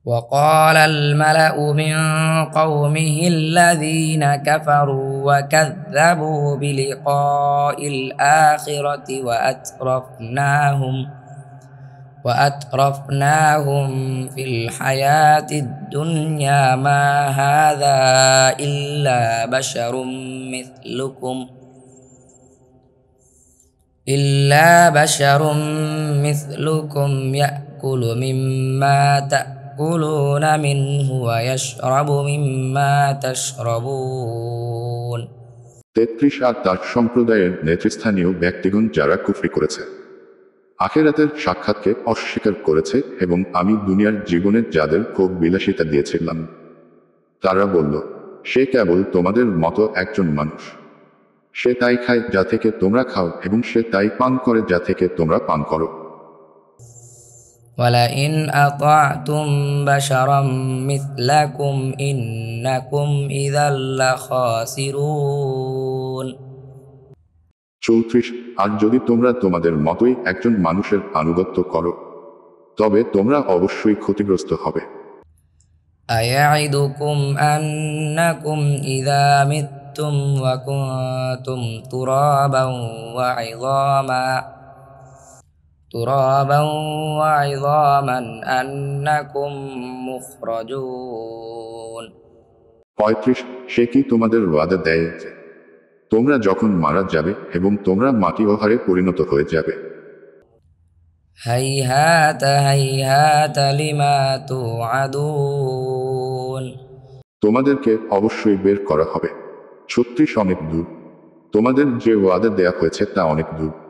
وقال الملأ من قومه الذين كفروا وكذبوا بلقاء الآخرة وأترفناهم في الحياة الدنيا ما هذا إلا بشر مثلكم يأكل مما تأكلون منه ويشرب مما تشربون। 33 আর তার সম্প্রদায়ের নেতৃস্থানীয় ব্যক্তিগণ যারা কুফরি করেছে, আখিরাতের সাক্ষাৎকে অস্বীকার করেছে এবং আমি দুনিয়ার জীবনে যাদের ভোগ বিলাসিতা দিয়েছিলাম, তারা বলল, সে কেবল তোমাদের মতো একজন মানুষ। সে তাই খায় যা থেকে তোমরা খাও এবং সে তাই পান করে যা থেকে তোমরা পান করো। وَلَئِنْ أَطَعْتُمْ بَشَرًا مِثْلَكُمْ إِنَّكُمْ إِذًا لَخَاسِرُونَ। 34 আর যদি তোমরা তোমাদের মতোই একজন মানুষের আনুগত্য করো, তবে তোমরা অবশ্যই ক্ষতিগ্রস্ত হবে। أَيَعِدُكُمْ أَنَّكُمْ إِذَا مِتُّمْ وَكُنْتُمْ تُرَابًا وعظاما أنكم مخرجون। 35 সে কি তোমাদের ওয়াদা দেয় যে তোমরা যখন মারা যাবে এবং তোমরা মাটি ও হাড়ে পরিণত হয়ে যাবে? هيهات هيهات لما توعدون। তোমাদেরকে অবশ্যই বের করা হবে। 36 অনেক দূর, তোমাদের যে ওয়াদা দেয়া হয়েছে তা অনেক দূর।